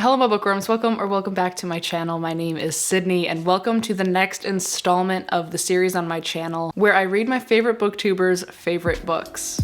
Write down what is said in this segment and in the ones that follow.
Hello my bookworms, welcome back to my channel. My name is Sydney and welcome to the next installment of the series on my channel where I read my favorite booktubers' favorite books.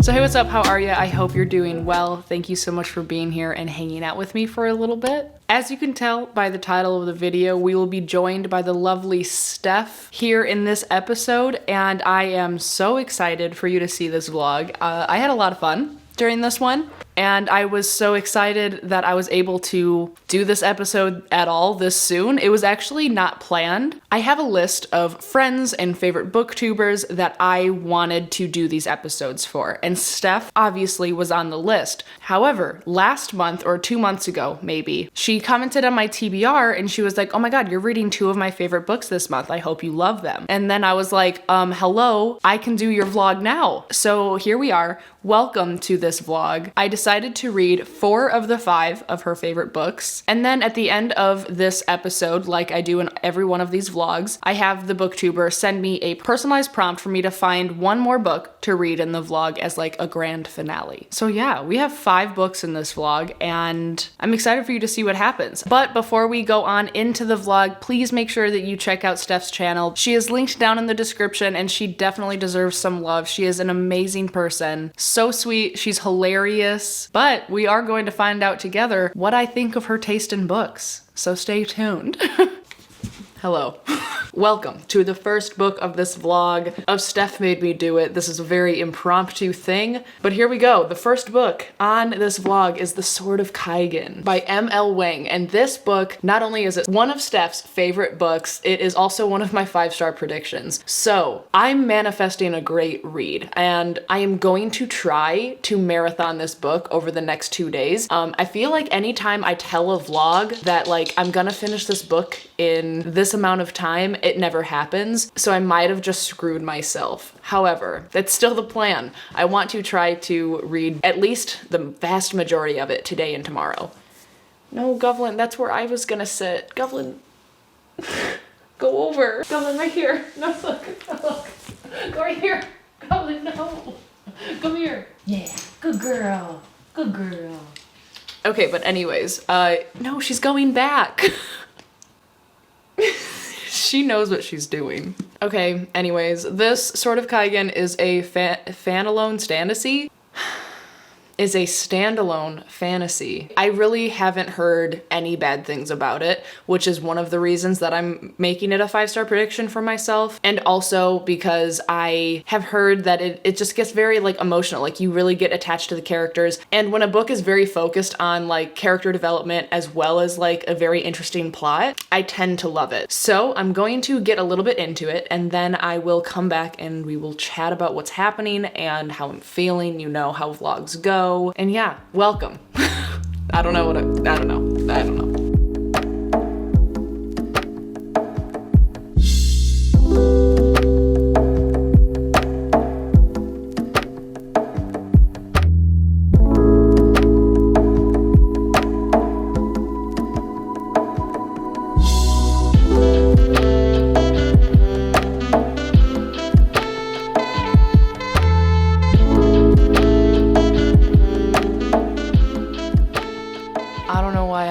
So hey, what's up? How are you? I hope you're doing well. Thank you so much for being here and hanging out with me for a little bit. As you can tell by the title of the video, we will be joined by the lovely Steph here in this episode, and I am so excited for you to see this vlog. I had a lot of fun during this one, and I was so excited that I was able to do this episode at all this soon. It was actually not planned. I have a list of friends and favorite booktubers that I wanted to do these episodes for, and Steph obviously was on the list. However, last month or 2 months ago, maybe, she commented on my TBR and she was like, "Oh my god, you're reading 2 of my favorite books this month. I hope you love them." And then I was like, hello, I can do your vlog now. So here we are. Welcome to this vlog. I decided to read 4 of the 5 of her favorite books. And then at the end of this episode, like I do in every one of these vlogs, I have the booktuber send me a personalized prompt for me to find one more book to read in the vlog as like a grand finale. So yeah, we have 5 books in this vlog and I'm excited for you to see what happens. But before we go on into the vlog, please make sure that you check out Steph's channel. She is linked down in the description and she definitely deserves some love. She is an amazing person. So sweet, she's hilarious, but we are going to find out together what I think of her taste in books, so stay tuned. Hello. Welcome to the first book of this vlog of Steph Made Me Do It. This is a very impromptu thing, but here we go. The first book on this vlog is The Sword of Kaigen by M.L. Wang, and this book, not only is it one of Steph's favorite books, it is also one of my 5-star predictions. So I'm manifesting a great read, and I am going to try to marathon this book over the next 2 days. I feel like anytime I tell a vlog that like I'm gonna finish this book in this amount of time, it never happens, so I might have just screwed myself. However, that's still the plan. I want to try to read at least the vast majority of it today and tomorrow. No, Govlin, that's where I was gonna sit. Govlin, go over. Govlin, right here. No, look, look. Go right here. Govlin, no. Come here. Yeah, good girl. Good girl. Okay, but anyways, no, she's going back. She knows what she's doing. Okay, anyways, this Sword of Kaigen is a standalone fantasy. I really haven't heard any bad things about it, which is one of the reasons that I'm making it a 5-star prediction for myself. And also because I have heard that it just gets very like emotional, like you really get attached to the characters. And when a book is very focused on like character development as well as like a very interesting plot, I tend to love it. So I'm going to get a little bit into it and then I will come back and we will chat about what's happening and how I'm feeling. You know how vlogs go. And yeah, welcome. I don't know.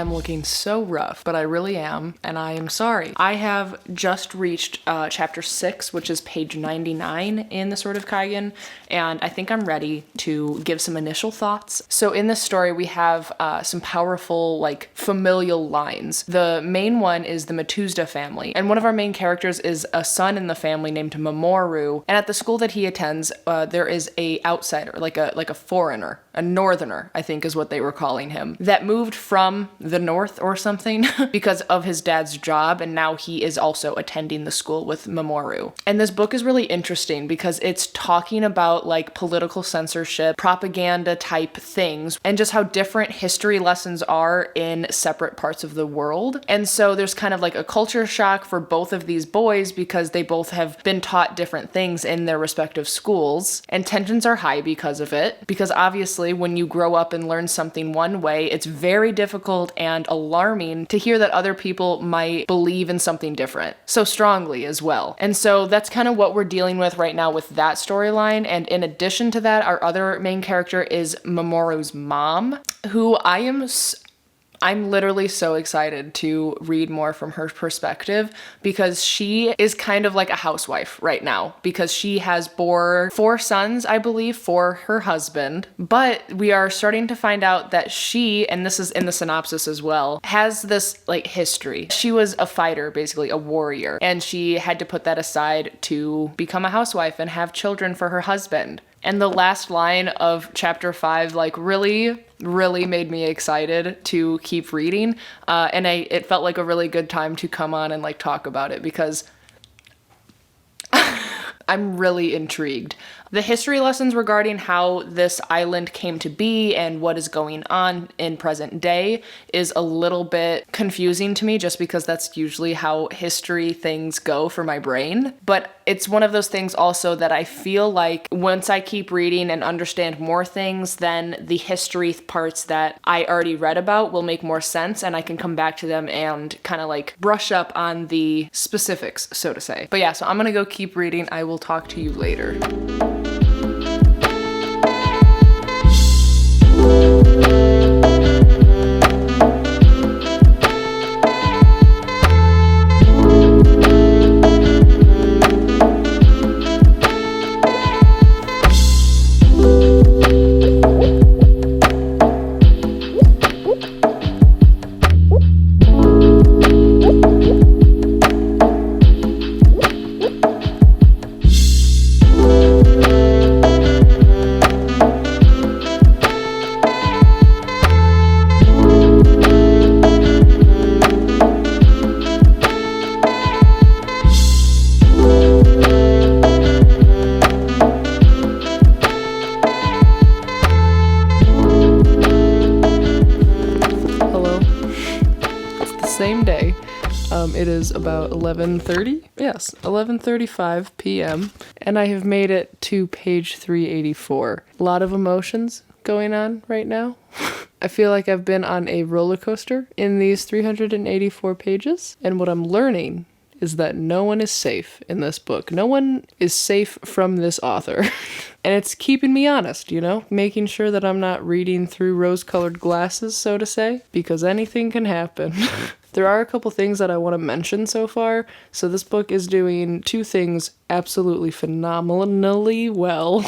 Looking so rough, but I really am, and I am sorry. I have just reached chapter 6, which is page 99 in The Sword of Kaigen, and I think I'm ready to give some initial thoughts. So in this story, we have some powerful, like, familial lines. The main one is the Matuzda family, and one of our main characters is a son in the family named Mamoru, and at the school that he attends, there is a outsider, like a foreigner, a northerner, I think is what they were calling him, that moved from the north or something because of his dad's job, and now he is also attending the school with Mamoru. And this book is really interesting because it's talking about like political censorship, propaganda type things, and just how different history lessons are in separate parts of the world. And so there's kind of like a culture shock for both of these boys because they both have been taught different things in their respective schools, and tensions are high because of it, because obviously when you grow up and learn something one way, it's very difficult and alarming to hear that other people might believe in something different so strongly as well. And so that's kind of what we're dealing with right now with that storyline. And in addition to that, our other main character is Mamoru's mom, who I'm literally so excited to read more from her perspective, because she is kind of like a housewife right now, because she has bore 4 sons, I believe, for her husband. But we are starting to find out that she, and this is in the synopsis as well, has this like history. She was a fighter, basically a warrior, and she had to put that aside to become a housewife and have children for her husband. And the last line of chapter 5, like, really made me excited to keep reading. And it felt like a really good time to come on and like talk about it, because I'm really intrigued. The history lessons regarding how this island came to be and what is going on in present day is a little bit confusing to me, just because that's usually how history things go for my brain. But it's one of those things also that I feel like once I keep reading and understand more things, then the history parts that I already read about will make more sense, and I can come back to them and kind of like brush up on the specifics, so to say. But yeah, so I'm gonna go keep reading. I will talk to you later. It is about 11:30. Yes, 11:35 p.m. And I have made it to page 384. A lot of emotions going on right now. I feel like I've been on a roller coaster in these 384 pages. And what I'm learning is that no one is safe in this book. No one is safe from this author. And it's keeping me honest, you know, making sure that I'm not reading through rose-colored glasses, so to say, because anything can happen. There are a couple things that I want to mention so far. So this book is doing 2 things absolutely phenomenally well.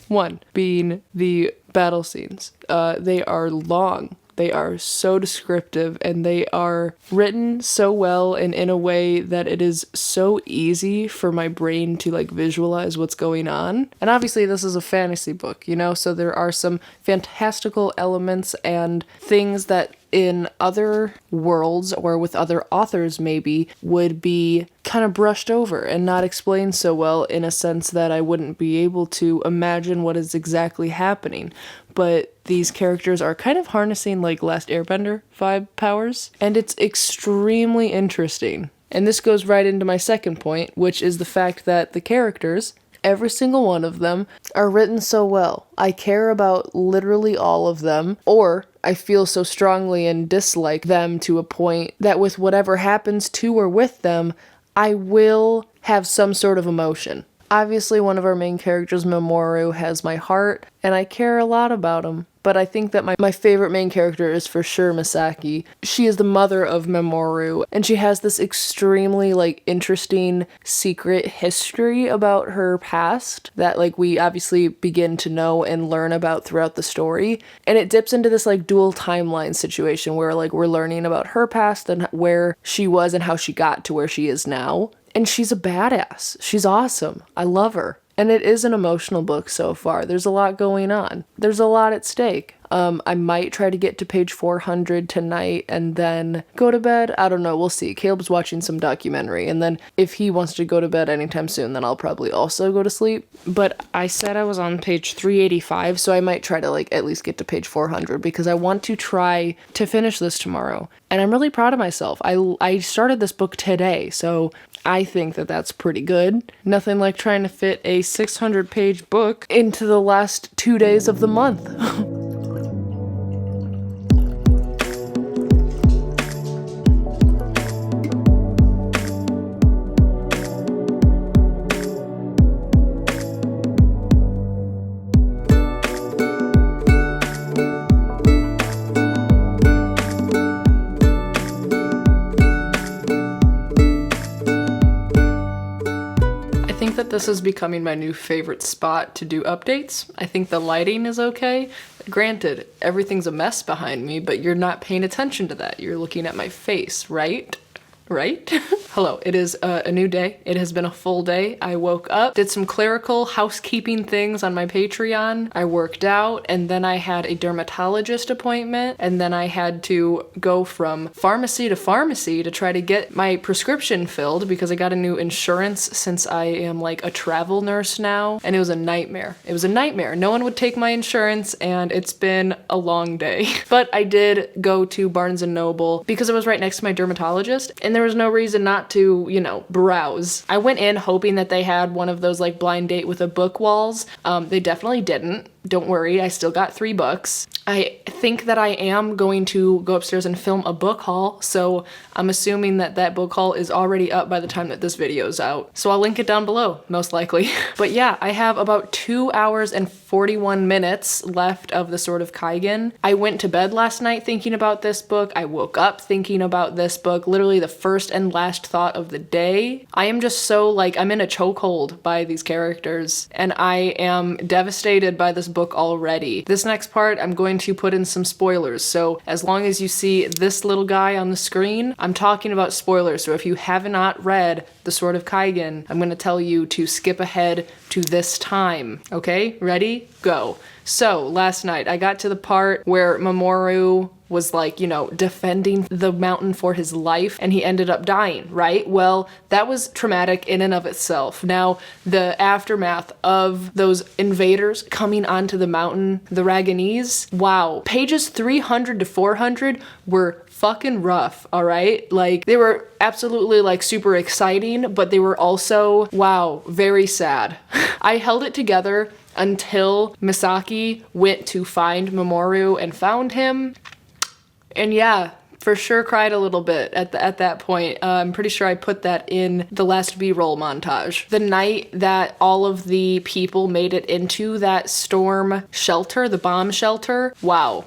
One being the battle scenes. They are long. They are so descriptive, and they are written so well and in a way that it is so easy for my brain to like visualize what's going on. And obviously this is a fantasy book, you know, so there are some fantastical elements and things that in other worlds or with other authors maybe would be kind of brushed over and not explained so well, in a sense that I wouldn't be able to imagine what is exactly happening. But these characters are kind of harnessing like Last Airbender vibe powers, and it's extremely interesting. And this goes right into my second point, which is the fact that the characters, every single one of them, are written so well. I care about literally all of them, or I feel so strongly and dislike them to a point that with whatever happens to or with them, I will have some sort of emotion. Obviously, one of our main characters, Mamoru, has my heart, and I care a lot about him. But I think that my favorite main character is for sure Misaki. She is the mother of Mamoru, and she has this extremely, like, interesting secret history about her past that, like, we obviously begin to know and learn about throughout the story. And it dips into this, like, dual timeline situation where, like, we're learning about her past and where she was and how she got to where she is now. And she's a badass. She's awesome. I love her. And it is an emotional book so far. There's a lot going on. There's a lot at stake. I might try to get to page 400 tonight and then go to bed. I don't know. We'll see. Caleb's watching some documentary. And then if he wants to go to bed anytime soon, then I'll probably also go to sleep. But I said I was on page 385, so I might try to like at least get to page 400 because I want to try to finish this tomorrow. And I'm really proud of myself. I started this book today, so I think that that's pretty good. Nothing like trying to fit a 600-page book into the last 2 days of the month. This is becoming my new favorite spot to do updates. I think the lighting is okay. Granted, everything's a mess behind me, but you're not paying attention to that. You're looking at my face, right? Right? Hello, it is a new day. It has been a full day. I woke up, did some clerical housekeeping things on my Patreon. I worked out, and then I had a dermatologist appointment, and then I had to go from pharmacy to try to get my prescription filled because I got a new insurance since I am like a travel nurse now, and it was a nightmare. It was a nightmare. No one would take my insurance, and it's been a long day. But I did go to Barnes & Noble because it was right next to my dermatologist, and there was no reason not to, you know, browse. I went in hoping that they had one of those like blind date with a book walls. They definitely didn't. Don't worry, I still got 3 books. I think that I am going to go upstairs and film a book haul, so I'm assuming that that book haul is already up by the time that this video is out. So I'll link it down below, most likely. But yeah, I have about 2 hours and 41 minutes left of the Sword of Kaigen. I went to bed last night thinking about this book. I woke up thinking about this book, literally the first and last thought of the day. I am just so like, I'm in a chokehold by these characters, and I am devastated by this book already. This next part, I'm going to put in some spoilers, so as long as you see this little guy on the screen, I'm talking about spoilers, so if you have not read The Sword of Kaigen, I'm going to tell you to skip ahead to this time. Okay? Ready? Go. So, last night, I got to the part where Mamoru was like, you know, defending the mountain for his life, and he ended up dying, right? Well, that was traumatic in and of itself. Now, the aftermath of those invaders coming onto the mountain, the Ragganese, wow. Pages 300 to 400 were fucking rough, all right? Like, they were absolutely like super exciting, but they were also, wow, very sad. I held it together until Misaki went to find Mamoru and found him. And yeah, for sure cried a little bit at that point. I'm pretty sure I put that in the last B-roll montage. The night that all of the people made it into that storm shelter, the bomb shelter, wow.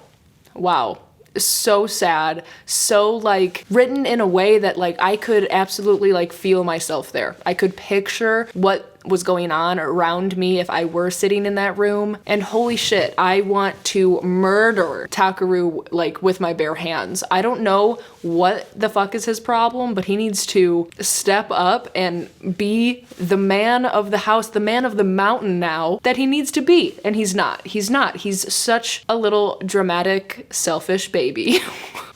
Wow. So sad, so like written in a way that like I could absolutely like feel myself there. I could picture what was going on around me if I were sitting in that room, and holy shit, I want to murder Takeru like with my bare hands. I don't know what the fuck is his problem, but he needs to step up and be the man of the house, the man of the mountain now that he needs to be, and he's not. He's such a little dramatic, selfish baby.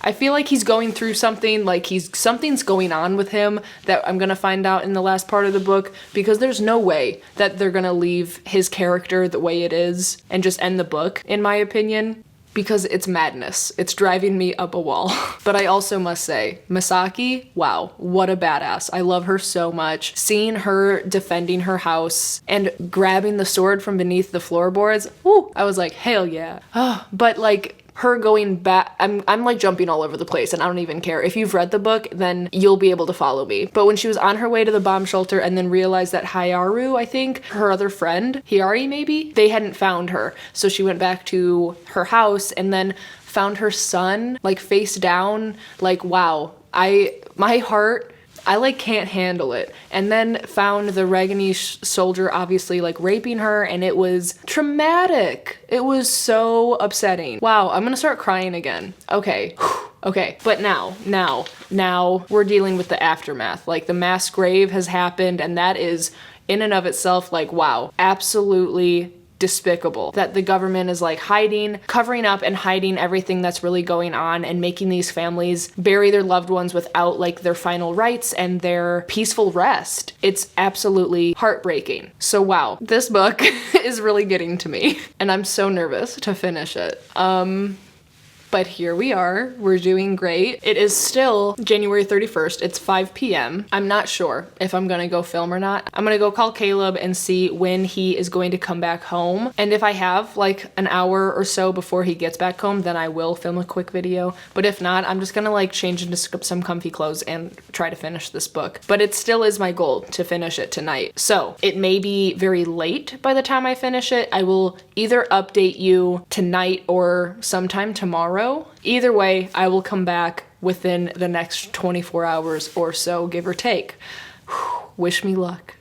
I feel like he's going through something, like something's going on with him that I'm gonna find out in the last part of the book, because there's no way that they're gonna leave his character the way it is and just end the book, in my opinion, because it's madness. It's driving me up a wall. But I also must say, Misaki, wow, what a badass. I love her so much. Seeing her defending her house and grabbing the sword from beneath the floorboards, woo, I was like, hell yeah. But like, her going back, I'm like jumping all over the place, and I don't even care. If you've read the book, then you'll be able to follow me. But when she was on her way to the bomb shelter and then realized that Hayaru, I think, her other friend, Hiyari maybe, they hadn't found her. So she went back to her house and then found her son, like face down, like wow. My heart, I like can't handle it. And then found the Ragganese soldier obviously like raping her, and it was traumatic. It was so upsetting. Wow, I'm gonna start crying again. Okay. Okay, but now we're dealing with the aftermath. Like the mass grave has happened, and that is in and of itself like wow, absolutely despicable that the government is like covering up and hiding everything that's really going on, and making these families bury their loved ones without like their final rites and their peaceful rest. It's absolutely heartbreaking. So wow, this book is really getting to me, and I'm so nervous to finish it. But here we are, we're doing great. It is still January 31st, it's 5 p.m. I'm not sure if I'm gonna go film or not. I'm gonna go call Caleb and see when he is going to come back home. And if I have like an hour or so before he gets back home, then I will film a quick video. But if not, I'm just gonna like change into some comfy clothes and try to finish this book. But it still is my goal to finish it tonight. So it may be very late by the time I finish it. I will either update you tonight or sometime tomorrow. Either way, I will come back within the next 24 hours or so, give or take. Wish me luck.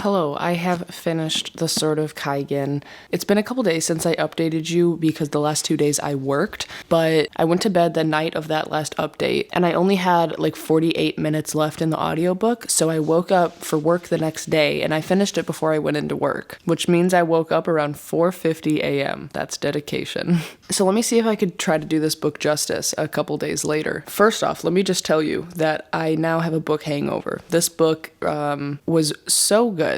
Hello, I have finished the Sword of Kaigen. It's been a couple days since I updated you because the last 2 days I worked, but I went to bed the night of that last update and I only had like 48 minutes left in the audiobook, so I woke up for work the next day and I finished it before I went into work, which means I woke up around 4:50 a.m. That's dedication. So let me see if I could try to do this book justice a couple days later. First off, let me just tell you that I now have a book hangover. This book was so good.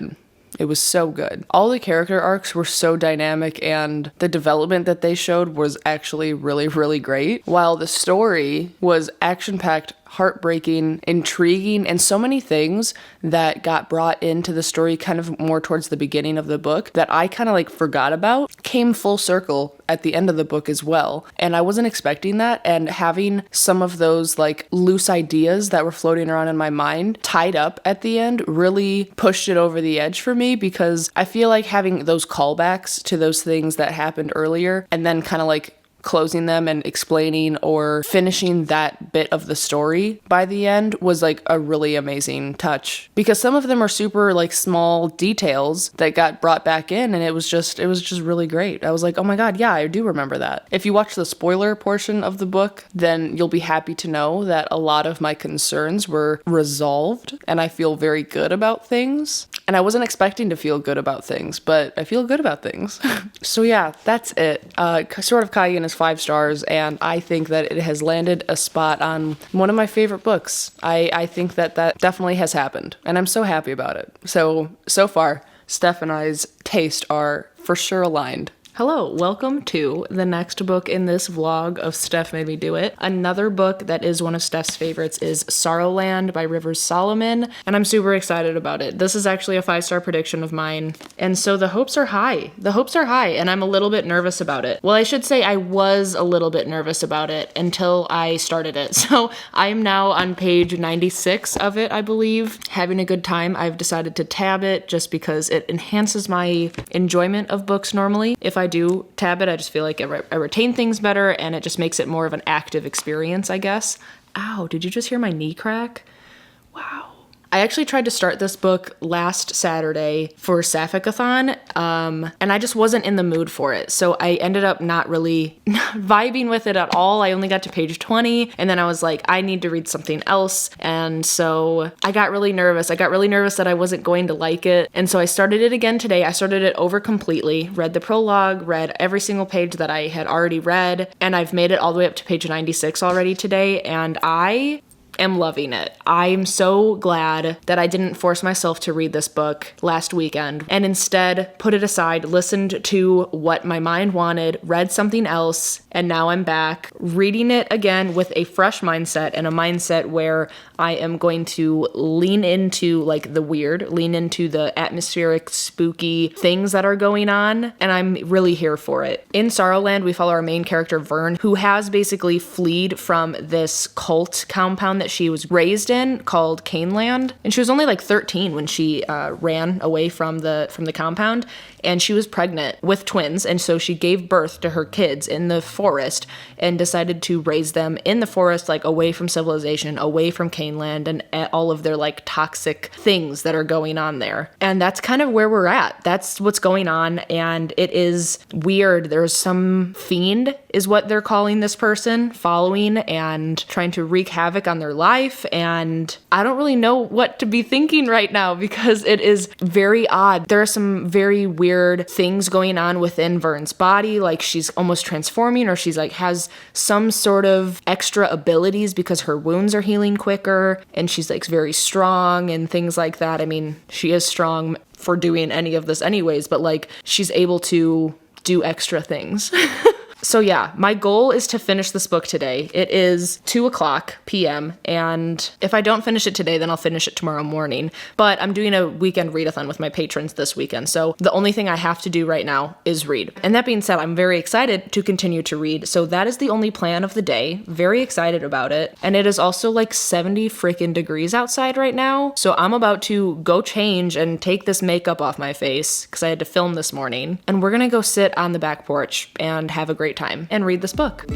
It was so good. All the character arcs were so dynamic and the development that they showed was actually really, really great. While the story was action-packed, heartbreaking, intriguing, and so many things that got brought into the story kind of more towards the beginning of the book that I kind of like forgot about came full circle at the end of the book as well. And I wasn't expecting that, and having some of those like loose ideas that were floating around in my mind tied up at the end really pushed it over the edge for me, because I feel like having those callbacks to those things that happened earlier and then kind of like closing them and explaining or finishing that bit of the story by the end was like a really amazing touch, because some of them are super like small details that got brought back in, and it was just really great. I was like, oh my god, yeah, I do remember that. If you watch the spoiler portion of the book, then you'll be happy to know that a lot of my concerns were resolved and I feel very good about things. And I wasn't expecting to feel good about things, but I feel good about things. So yeah, that's it. Sword of Kaigen is 5 stars, and I think that it has landed a spot on one of my favorite books. I think that definitely has happened, and I'm so happy about it. So far, Steph and I's taste are for sure aligned. Hello, welcome to the next book in this vlog of Steph Made Me Do It. Another book that is one of Steph's favorites is Sorrowland by Rivers Solomon, and I'm super excited about it. This is actually a 5-star prediction of mine, and so the hopes are high. The hopes are high, and I'm a little bit nervous about it. Well, I should say I was a little bit nervous about it until I started it. So I am now on page 96 of it, I believe. Having a good time. I've decided to tab it just because it enhances my enjoyment of books normally. If I do tab it, I just feel like I retain things better, and it just makes it more of an active experience, I guess. Ow, did you just hear my knee crack? Wow. I actually tried to start this book last Saturday for Sapphic-a-thon, and I just wasn't in the mood for it. So I ended up not really vibing with it at all. I only got to page 20, and then I was like, I need to read something else. And so I got really nervous. I got really nervous that I wasn't going to like it. And so I started it again today. I started it over completely, read the prologue, read every single page that I had already read, and I've made it all the way up to page 96 already today, and I am loving it. I'm so glad that I didn't force myself to read this book last weekend and instead put it aside, listened to what my mind wanted, read something else, and now I'm back reading it again with a fresh mindset, and a mindset where I am going to lean into like the weird, lean into the atmospheric, spooky things that are going on, and I'm really here for it. In Sorrowland, we follow our main character, Vern, who has basically fled from this cult compound that she was raised in called Caneland, and she was only like 13 when she ran away from the compound, and she was pregnant with twins, and so she gave birth to her kids in the forest and decided to raise them in the forest, like away from civilization, away from Caneland and all of their like toxic things that are going on there. And that's kind of where we're at. That's what's going on, and it is weird. There's some fiend, is what they're calling this person, following and trying to wreak havoc on their life, and I don't really know what to be thinking right now because it is very odd. There are some very weird things going on within Vern's body, like she's almost transforming, or she's like has some sort of extra abilities because her wounds are healing quicker, and she's like very strong and things like that. I mean, she is strong for doing any of this anyways, but like she's able to do extra things. So yeah, my goal is to finish this book today. It is 2:00 p.m. and if I don't finish it today, then I'll finish it tomorrow morning. But I'm doing a weekend readathon with my patrons this weekend, so the only thing I have to do right now is read. And that being said, I'm very excited to continue to read, so that is the only plan of the day. Very excited about it. And it is also like 70 freaking degrees outside right now, so I'm about to go change and take this makeup off my face because I had to film this morning. And we're gonna go sit on the back porch and have a great time and read this book.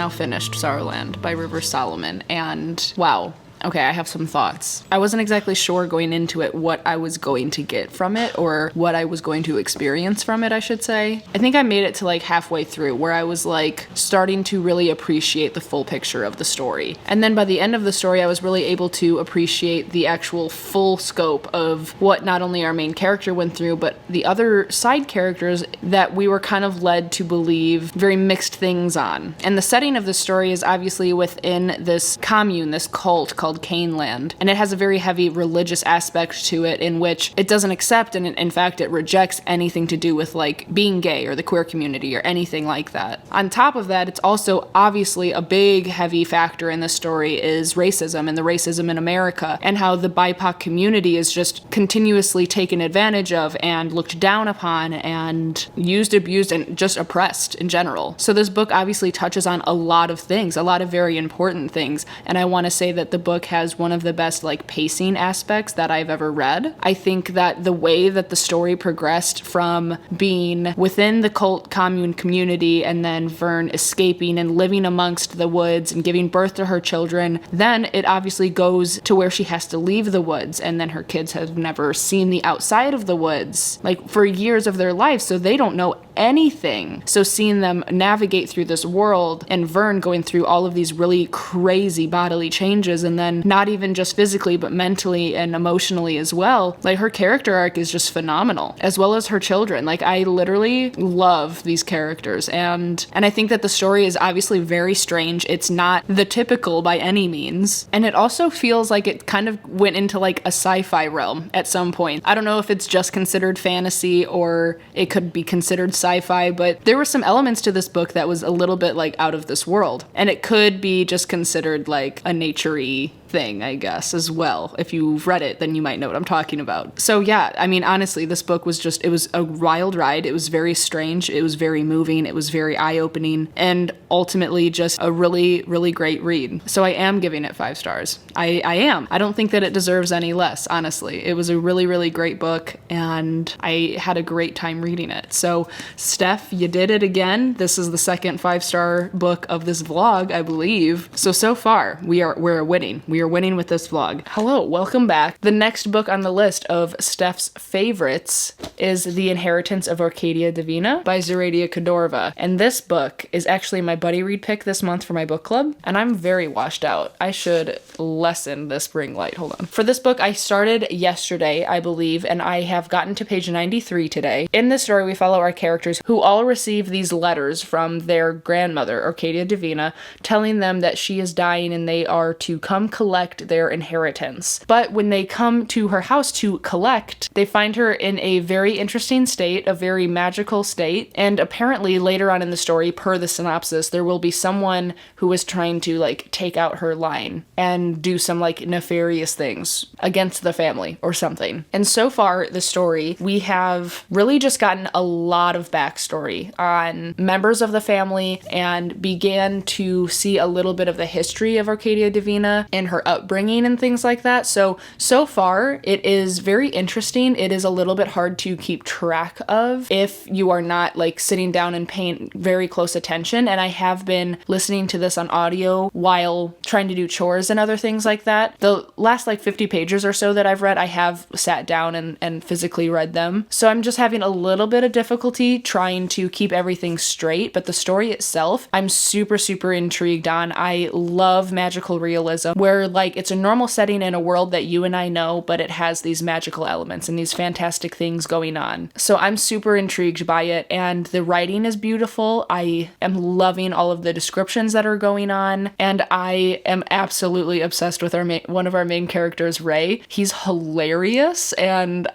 now finished Sorrowland by River Solomon, and wow. Okay, I have some thoughts. I wasn't exactly sure going into it what I was going to get from it or what I was going to experience from it, I should say. I think I made it to like halfway through where I was like starting to really appreciate the full picture of the story. And then by the end of the story, I was really able to appreciate the actual full scope of what not only our main character went through, but the other side characters that we were kind of led to believe very mixed things on. And the setting of the story is obviously within this commune, this cult called Caneland, and it has a very heavy religious aspect to it in which it doesn't accept and in fact it rejects anything to do with like being gay or the queer community or anything like that. On top of that, it's also obviously a big heavy factor in the story is racism and the racism in America and how the BIPOC community is just continuously taken advantage of and looked down upon and used, abused, and just oppressed in general. So this book obviously touches on a lot of things, a lot of very important things, and I want to say that the book has one of the best like pacing aspects that I've ever read. I think that the way that the story progressed from being within the cult commune community and then Vern escaping and living amongst the woods and giving birth to her children, then it obviously goes to where she has to leave the woods and then her kids have never seen the outside of the woods like for years of their life, so they don't know anything. So seeing them navigate through this world and Vern going through all of these really crazy bodily changes and then not even just physically but mentally and emotionally as well, like her character arc is just phenomenal, as well as her children. Like I literally love these characters and I think that the story is obviously very strange. It's not the typical by any means, and it also feels like it kind of went into like a sci-fi realm at some point. I don't know if it's just considered fantasy or it could be considered sci-fi, but there were some elements to this book that was a little bit like out of this world, and it could be just considered like a nature-y thing, I guess, as well. If you've read it, then you might know what I'm talking about. So yeah, I mean, honestly, this book was just, it was a wild ride. It was very strange. It was very moving. It was very eye-opening, and ultimately just a really, really great read. So I am giving it 5 stars. I am. I don't think that it deserves any less, honestly. It was a really, really great book, and I had a great time reading it. So Steph, you did it again. This is the second 5-star book of this vlog, I believe. So far, we're winning. We are winning with this vlog. Hello, welcome back. The next book on the list of Steph's favorites is The Inheritance of Arcadia Divina by Zeradia Kedorova. And this book is actually my buddy read pick this month for my book club, and I'm very washed out. I should lessen this ring light. Hold on. For this book, I started yesterday, I believe, and I have gotten to page 93 today. In this story, we follow our characters who all receive these letters from their grandmother, Arcadia Divina, telling them that she is dying and they are to come collect their inheritance. But when they come to her house to collect, they find her in a very interesting state, a very magical state, and apparently later on in the story, per the synopsis, there will be someone who is trying to like take out her line and do some like nefarious things against the family or something. And so far, the story, we have really just gotten a lot of backstory on members of the family and began to see a little bit of the history of Arcadia Divina and her upbringing and things like that. So far, it is very interesting. It is a little bit hard to keep track of if you are not like sitting down and paying very close attention. And I have been listening to this on audio while trying to do chores and other things like that. The last like 50 pages or so that I've read, I have sat down and physically read them. So I'm just having a little bit of difficulty trying to keep everything straight. But the story itself, I'm super, super intrigued on. I love magical realism where like it's a normal setting in a world that you and I know, but it has these magical elements and these fantastic things going on. So I'm super intrigued by it, and the writing is beautiful. I am loving all of the descriptions that are going on, and I am absolutely obsessed with one of our main characters, Ray. He's hilarious, and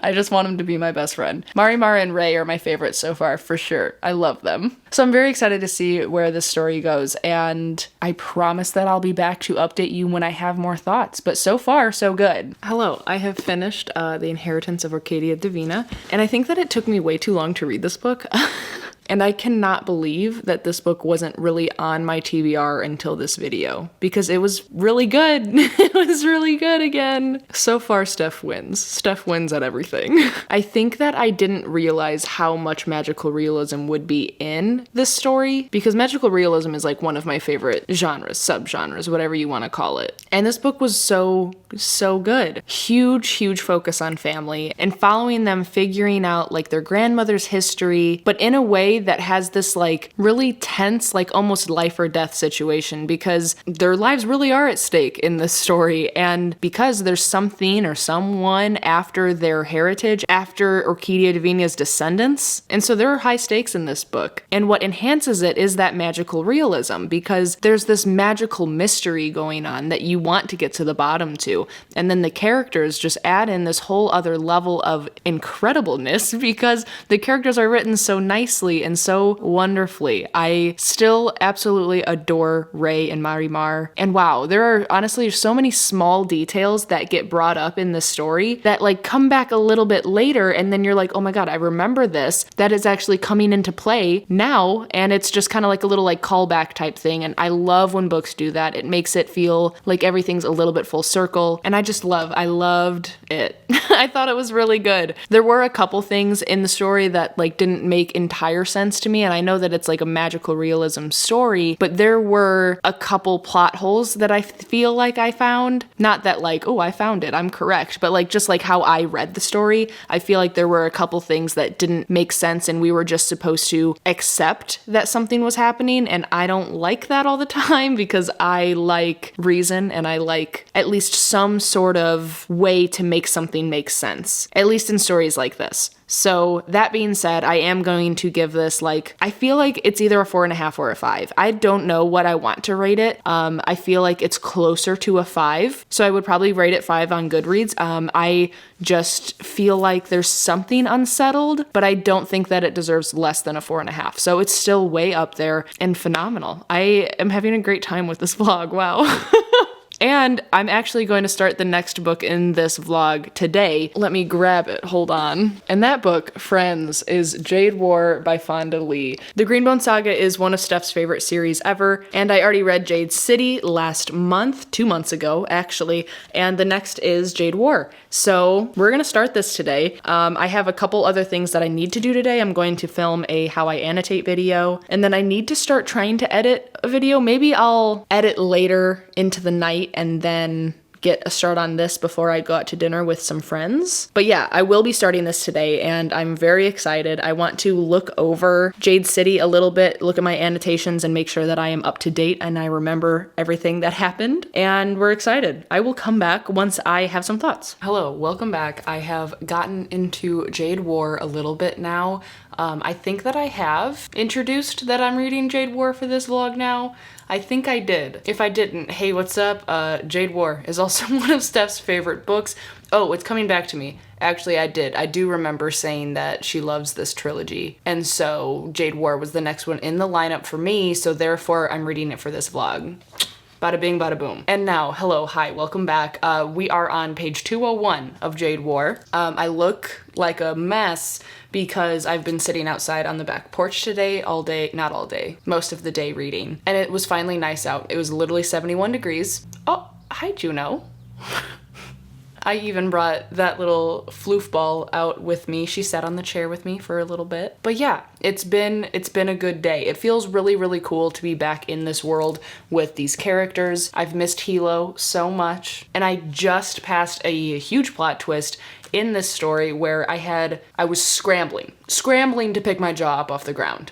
I just want him to be my best friend. Mara and Ray are my favorites so far, for sure. I love them. So I'm very excited to see where this story goes, and I promise that I'll be back to update you when I have more thoughts, but so far, so good. Hello, I have finished The Inheritance of Arcadia Divina, and I think that it took me way too long to read this book. And I cannot believe that this book wasn't really on my TBR until this video, because it was really good. It was really good again. So far, Steph wins. Steph wins at everything. I think that I didn't realize how much magical realism would be in this story, because magical realism is like one of my favorite genres, subgenres, whatever you want to call it. And this book was so good. Huge focus on family and following them, figuring out like their grandmother's history, but in a way that has this like really tense, like almost life or death situation, because their lives really are at stake in this story. And because there's something or someone after their heritage, after Arcadia Divina's descendants. And so there are high stakes in this book. And what enhances it is that magical realism, because there's this magical mystery going on that you want to get to the bottom to. And then the characters just add in this whole other level of incredibleness, because the characters are written so nicely and so wonderfully. I still absolutely adore Ray and Marimar. And wow, there are honestly so many small details that get brought up in the story that like come back a little bit later, and then you're like, oh my god, I remember this. That is actually coming into play now, and it's just kind of like a little like callback type thing. And I love when books do that. It makes it feel like everything's a little bit full circle, and I loved it. I thought it was really good. There were a couple things in the story that like didn't make entire sense to me, and I know that it's like a magical realism story, but there were a couple plot holes that I feel like I found. Not that like, oh, I found it, I'm correct, but like just like how I read the story, I feel like there were a couple things that didn't make sense, and we were just supposed to accept that something was happening, and I don't like that all the time, because I like reason and I like at least some sort of way to make something make sense, at least in stories like this. So that being said, I am going to give this like, I feel like it's either a 4.5 or a 5. I don't know what I want to rate it. I feel like it's closer to a 5. So I would probably rate it 5 on Goodreads. I just feel like there's something unsettled, but I don't think that it deserves less than a 4.5. So it's still way up there and phenomenal. I am having a great time with this vlog. Wow. And I'm actually going to start the next book in this vlog today. Let me grab it, hold on. And that book, friends, is Jade War by Fonda Lee. The Greenbone Saga is one of Steph's favorite series ever, and I already read Jade City last month, 2 months ago, actually, and the next is Jade War. So we're gonna start this today. I have a couple other things that I need to do today. I'm going to film a how I annotate video, and then I need to start trying to edit a video. Maybe I'll edit later into the night and then get a start on this before I go out to dinner with some friends. But yeah, I will be starting this today, and I'm very excited. I want to look over Jade City a little bit, look at my annotations, and make sure that I am up to date and I remember everything that happened. And we're excited. I will come back once I have some thoughts. Hello, welcome back. I have gotten into Jade War a little bit now. I think that I have introduced that I'm reading Jade War for this vlog now. I think I did. If I didn't, hey, what's up? Jade War is also one of Steph's favorite books. Oh, it's coming back to me. Actually, I did. I do remember saying that she loves this trilogy. And so Jade War was the next one in the lineup for me, so therefore I'm reading it for this vlog. Bada bing, bada boom. And now, hello, hi, welcome back. We are on page 201 of Jade War. I look like a mess because I've been sitting outside on the back porch today all day, not all day, most of the day reading. And it was finally nice out. It was literally 71 degrees. Oh, hi, Juno. I even brought that little floof ball out with me. She sat on the chair with me for a little bit. But yeah, it's been a good day. It feels really, really cool to be back in this world with these characters. I've missed Hilo so much. And I just passed a huge plot twist in this story where I was scrambling to pick my jaw up off the ground.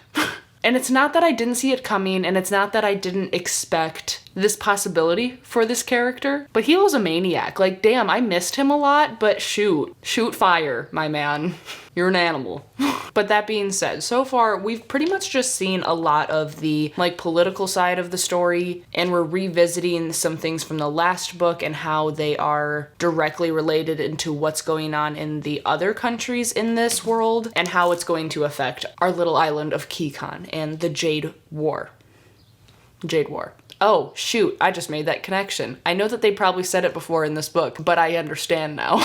And it's not that I didn't see it coming, and it's not that I didn't expect this possibility for this character, but Hilo's a maniac. Like, damn, I missed him a lot, but shoot fire, my man. You're an animal. But that being said, so far, we've pretty much just seen a lot of the, like, political side of the story, and we're revisiting some things from the last book and how they are directly related into what's going on in the other countries in this world, and how it's going to affect our little island of Kaigen and the Jade War. Jade War. Oh, shoot, I just made that connection. I know that they probably said it before in this book, but I understand now.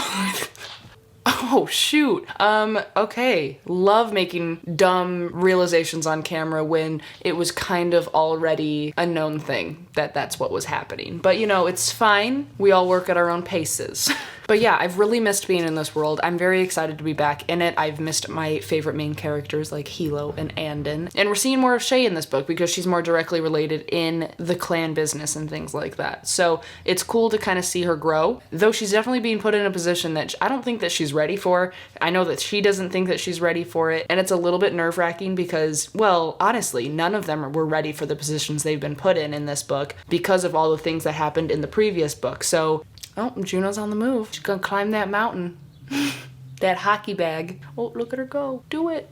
Oh, shoot. Okay. Love making dumb realizations on camera when it was kind of already a known thing that that's what was happening. But you know, it's fine. We all work at our own paces. But yeah, I've really missed being in this world. I'm very excited to be back in it. I've missed my favorite main characters like Hilo and Andon. And we're seeing more of Chey in this book because she's more directly related in the clan business and things like that. So it's cool to kind of see her grow, though she's definitely being put in a position that I don't think that she's ready for. I know that she doesn't think that she's ready for it. And it's a little bit nerve-wracking because, well, honestly, none of them were ready for the positions they've been put in this book because of all the things that happened in the previous book. So oh, Juno's on the move. She's gonna climb that mountain. That hockey bag. Oh, look at her go. Do it.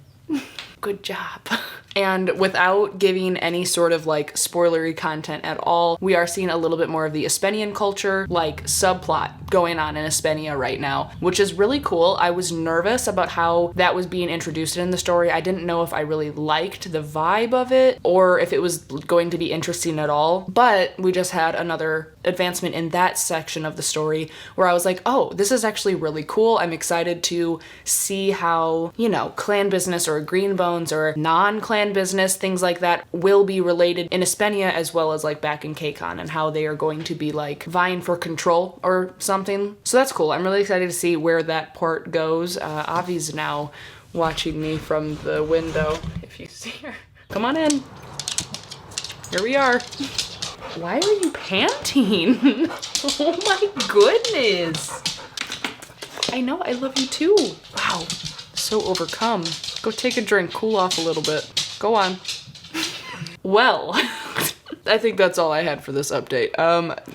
Good job. And without giving any sort of like spoilery content at all, we are seeing a little bit more of the Espenian culture, like subplot going on in Espenia right now, which is really cool. I was nervous about how that was being introduced in the story. I didn't know if I really liked the vibe of it or if it was going to be interesting at all, but we just had another advancement in that section of the story where I was like, oh, this is actually really cool. I'm excited to see how, you know, clan business or green bones or non-clan business, things like that, will be related in Espenia as well as like back in Kaigen and how they are going to be like vying for control or something. So that's cool. I'm really excited to see where that part goes. Avi's now watching me from the window, if you see her. Come on in. Here we are. Why are you panting? Oh my goodness. I know, I love you too. Wow, so overcome. Go take a drink, cool off a little bit. Go on. Well, I think that's all I had for this update.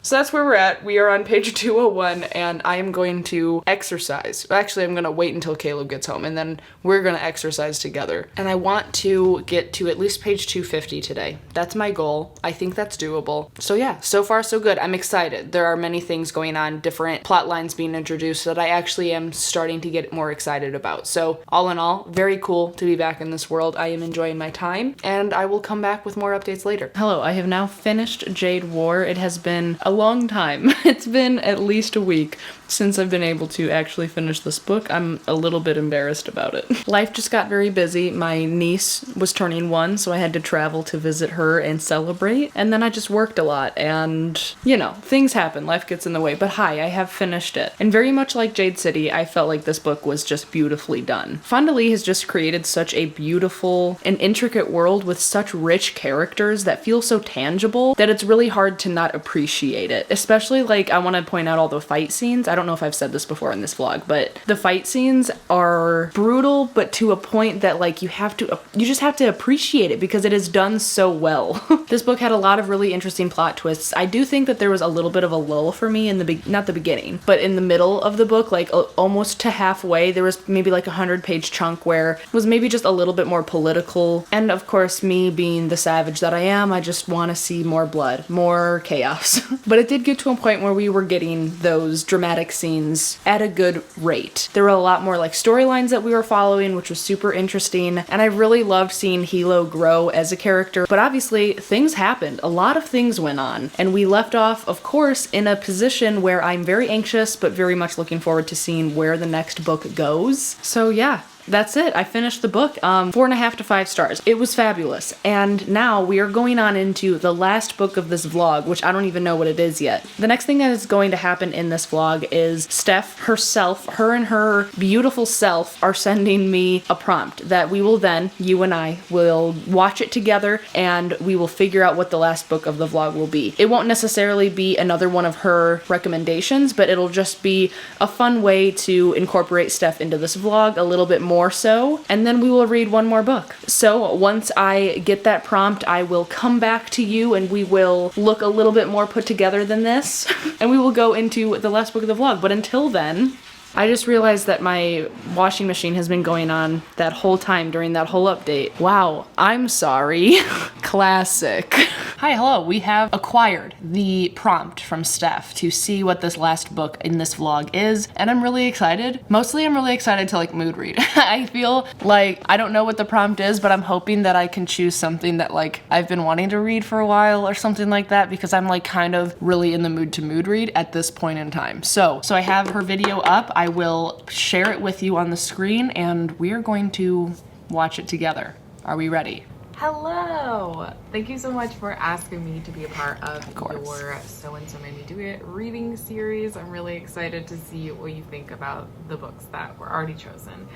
So that's where we're at. We are on page 201 and I am going to exercise. Actually, I'm going to wait until Caleb gets home and then we're going to exercise together. And I want to get to at least page 250 today. That's my goal. I think that's doable. So yeah, so far so good. I'm excited. There are many things going on, different plot lines being introduced that I actually am starting to get more excited about. So all in all, very cool to be back in this world. I am enjoying my time and I will come back with more updates later. Hello, I have now finished Jade War. It has been a long time. It's been at least a week since I've been able to actually finish this book. I'm a little bit embarrassed about it. Life just got very busy. My niece was turning 1, so I had to travel to visit her and celebrate. And then I just worked a lot and, you know, things happen. Life gets in the way. But hi, I have finished it. And very much like Jade City, I felt like this book was just beautifully done. Fondly has just created such a beautiful and intricate world with such rich characters that feel so tangible that it's really hard to not appreciate it. Especially like, I want to point out all the fight scenes. I don't know if I've said this before in this vlog, but the fight scenes are brutal, but to a point that like you just have to appreciate it because it is done so well. This book had a lot of really interesting plot twists. I do think that there was a little bit of a lull for me in the not the beginning, but in the middle of the book, like almost to halfway, there was maybe like a 100-page chunk where it was maybe just a little bit more political. And of course, me being the savage that I am, I just want to see more blood, more chaos. But it did get to a point where we were getting those dramatic scenes at a good rate. There were a lot more like storylines that we were following, which was super interesting. And I really loved seeing Hilo grow as a character. But obviously things happened. A lot of things went on. And we left off, of course, in a position where I'm very anxious, but very much looking forward to seeing where the next book goes. So yeah. That's it. I finished the book. 4.5 to 5 stars. It was fabulous. And now we are going on into the last book of this vlog, which I don't even know what it is yet. The next thing that is going to happen in this vlog is Steph herself, her and her beautiful self are sending me a prompt that we will then, you and I, will watch it together and we will figure out what the last book of the vlog will be. It won't necessarily be another one of her recommendations, but it'll just be a fun way to incorporate Steph into this vlog a little bit more so, and then we will read one more book. So once I get that prompt, I will come back to you and we will look a little bit more put together than this, and we will go into the last book of the vlog. But until then, I just realized that my washing machine has been going on that whole time during that whole update. Wow, I'm sorry. Classic. Hi, hello. We have acquired the prompt from Steph to see what this last book in this vlog is, and I'm really excited. Mostly I'm really excited to like mood read. I feel like I don't know what the prompt is, but I'm hoping that I can choose something that like I've been wanting to read for a while or something like that, because I'm like kind of really in the mood to mood read at this point in time. So I have her video up. I I will share it with you on the screen and we're going to watch it together. Are we ready? Hello! Thank you so much for asking me to be a part of course. your So and So Made Me Do It reading series. I'm really excited to see what you think about the books that were already chosen.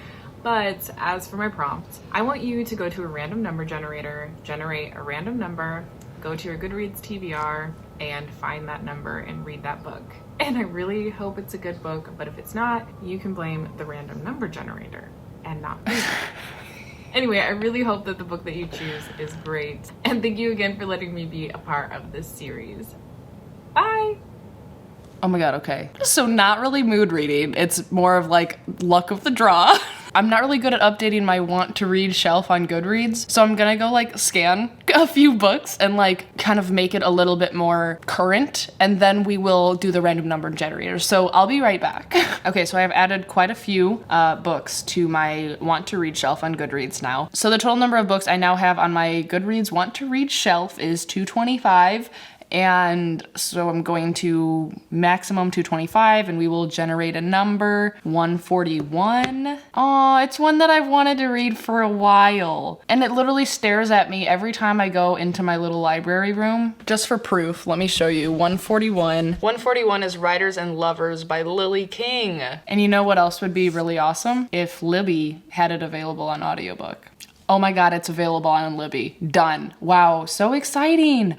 But as for my prompt, I want you to go to a random number generator, generate a random number, go to your Goodreads TBR, and find that number and read that book. And I really hope it's a good book, but if it's not, you can blame the random number generator and not me. Anyway, I really hope that the book that you choose is great. And thank you again for letting me be a part of this series. Bye! Oh my god, okay. So not really mood reading, it's more of like luck of the draw. I'm not really good at updating my want to read shelf on Goodreads, so I'm gonna go like scan a few books and like kind of make it a little bit more current, and then we will do the random number generator. So I'll be right back. Okay, so I have added quite a few books to my want to read shelf on Goodreads now. So the total number of books I now have on my Goodreads want to read shelf is 225. And so I'm going to maximum 225 and we will generate a number 141. Oh, it's one that I've wanted to read for a while. And it literally stares at me every time I go into my little library room. Just for proof, let me show you 141. 141 is Writers and Lovers by Lily King. And you know what else would be really awesome? If Libby had it available on audiobook. Oh my god, it's available on Libby. Done. Wow, so exciting.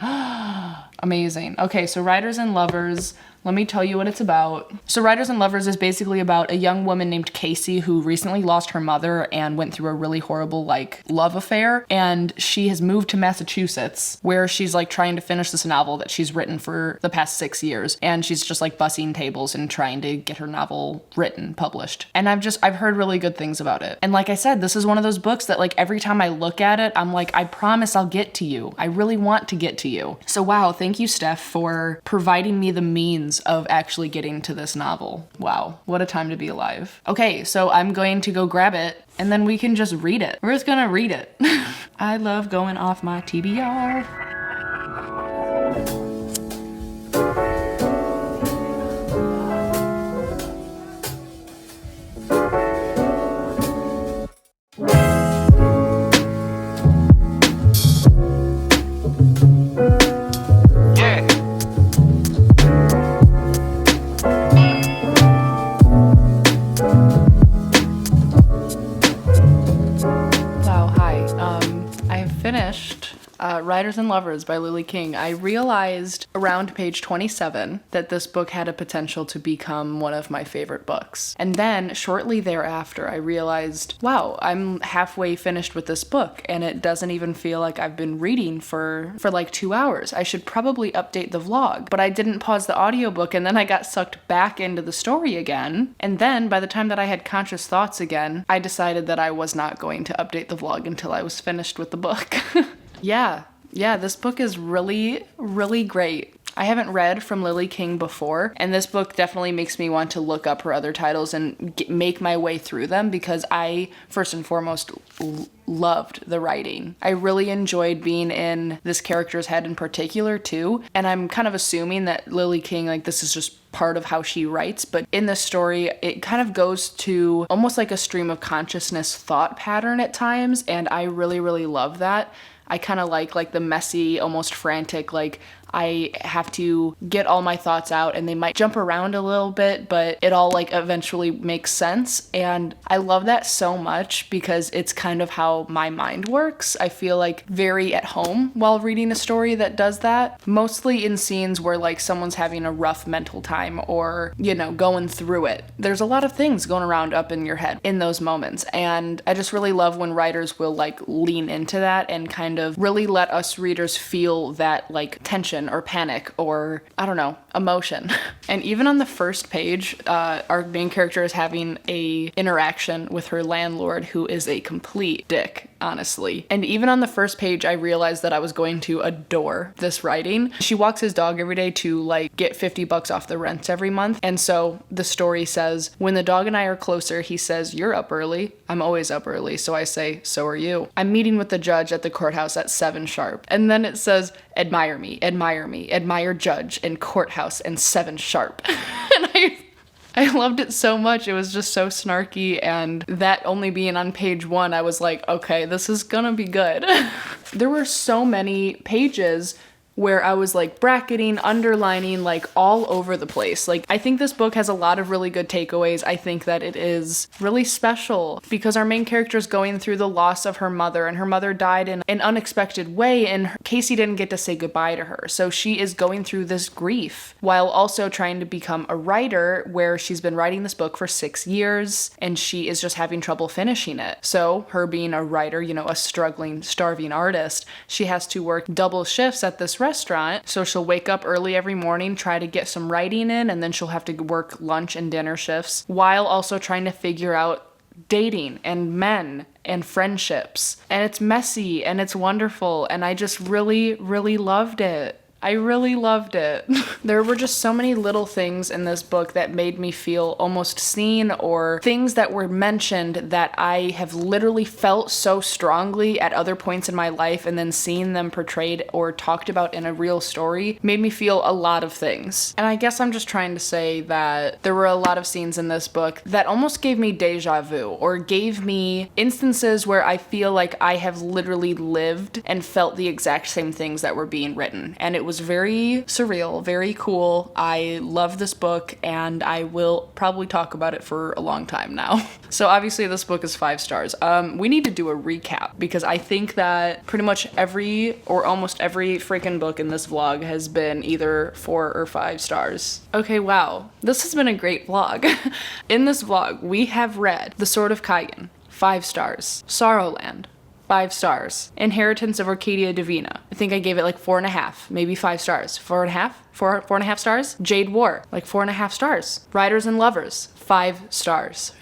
Amazing. Okay, so Writers and Lovers, let me tell you what it's about. So Writers and Lovers is basically about a young woman named Casey who recently lost her mother and went through a really horrible like love affair. And she has moved to Massachusetts where she's like trying to finish this novel that she's written for the past 6 years. And she's just like bussing tables and trying to get her novel written, published. And I've heard really good things about it. And like I said, this is one of those books that like every time I look at it, I'm like, I promise I'll get to you. I really want to get to you. So wow, thank you, Steph, for providing me the means of actually getting to this novel. Wow, what a time to be alive. Okay, so I'm going to go grab it and then we can just read it. We're just gonna read it. I love going off my TBR. Writers and Lovers by Lily King. I realized around page 27 that this book had a potential to become one of my favorite books. And then shortly thereafter, I realized, wow, I'm halfway finished with this book and it doesn't even feel like I've been reading for like 2 hours. I should probably update the vlog, but I didn't pause the audiobook and then I got sucked back into the story again. And then by the time that I had conscious thoughts again, I decided that I was not going to update the vlog until I was finished with the book. Yeah, this book is really, really great. I haven't read from Lily King before, and this book definitely makes me want to look up her other titles and make my way through them because I, first and foremost, loved the writing. I really enjoyed being in this character's head in particular, too, and I'm kind of assuming that Lily King, like, this is just part of how she writes, but in this story, it kind of goes to almost like a stream of consciousness thought pattern at times, and I really, really love that. I kind of like the messy, almost frantic, like I have to get all my thoughts out and they might jump around a little bit, but it all like eventually makes sense. And I love that so much because it's kind of how my mind works. I feel like very at home while reading a story that does that, mostly in scenes where like someone's having a rough mental time or, you know, going through it. There's a lot of things going around up in your head in those moments. And I just really love when writers will like lean into that and kind of really let us readers feel that like tension or panic or, I don't know, emotion. And even on the first page, our main character is having a interaction with her landlord who is a complete dick, honestly. And even on the first page, I realized that I was going to adore this writing. She walks his dog every day to like get $50 off the rent every month. And so the story says, when the dog and I are closer, he says, "You're up early." I'm always up early. So I say, "So are you." I'm meeting with the judge at the courthouse at 7 sharp. And then it says, admire me, admire judge and courthouse and 7 sharp. And I loved it so much. It was just so snarky, and that only being on page 1, I was like, okay, this is gonna be good. There were so many pages where I was like bracketing, underlining, like all over the place. Like, I think this book has a lot of really good takeaways. I think that it is really special because our main character is going through the loss of her mother, and her mother died in an unexpected way, and Casey didn't get to say goodbye to her. So she is going through this grief while also trying to become a writer, where she's been writing this book for 6 years and she is just having trouble finishing it. So her being a writer, you know, a struggling, starving artist, she has to work double shifts at this restaurant. So she'll wake up early every morning, try to get some writing in, and then she'll have to work lunch and dinner shifts while also trying to figure out dating and men and friendships. And it's messy and it's wonderful, and I just really, really loved it. I really loved it. There were just so many little things in this book that made me feel almost seen, or things that were mentioned that I have literally felt so strongly at other points in my life, and then seeing them portrayed or talked about in a real story made me feel a lot of things. And I guess I'm just trying to say that there were a lot of scenes in this book that almost gave me deja vu, or gave me instances where I feel like I have literally lived and felt the exact same things that were being written. And it was very surreal, very cool. I love this book, and I will probably talk about it for a long time now. So obviously this book is 5 stars. We need to do a recap, because I think that pretty much every, or almost every freaking book in this vlog has been either 4 or 5 stars. Okay, wow. This has been a great vlog. In this vlog, we have read The Sword of Kaigen, 5 stars. Sorrowland, 5 stars. Inheritance of Arcadia Divina, I think I gave it like 4.5, maybe 5 stars. 4.5? 4.5 stars. Jade War, like 4.5 stars. Riders and Lovers, 5 stars.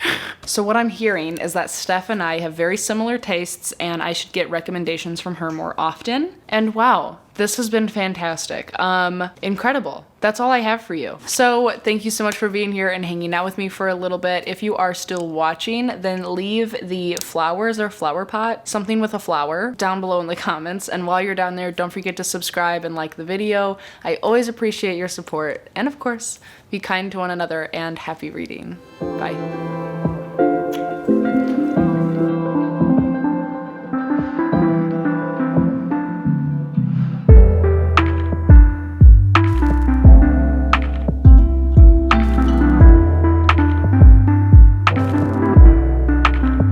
So what I'm hearing is that Steph and I have very similar tastes, and I should get recommendations from her more often. And wow, this has been fantastic. Incredible. That's all I have for you. So thank you so much for being here and hanging out with me for a little bit. If you are still watching, then leave the flowers or flower pot, something with a flower, down below in the comments. And while you're down there, don't forget to subscribe and like the video. I always appreciate your support. And of course, be kind to one another, and happy reading. Bye.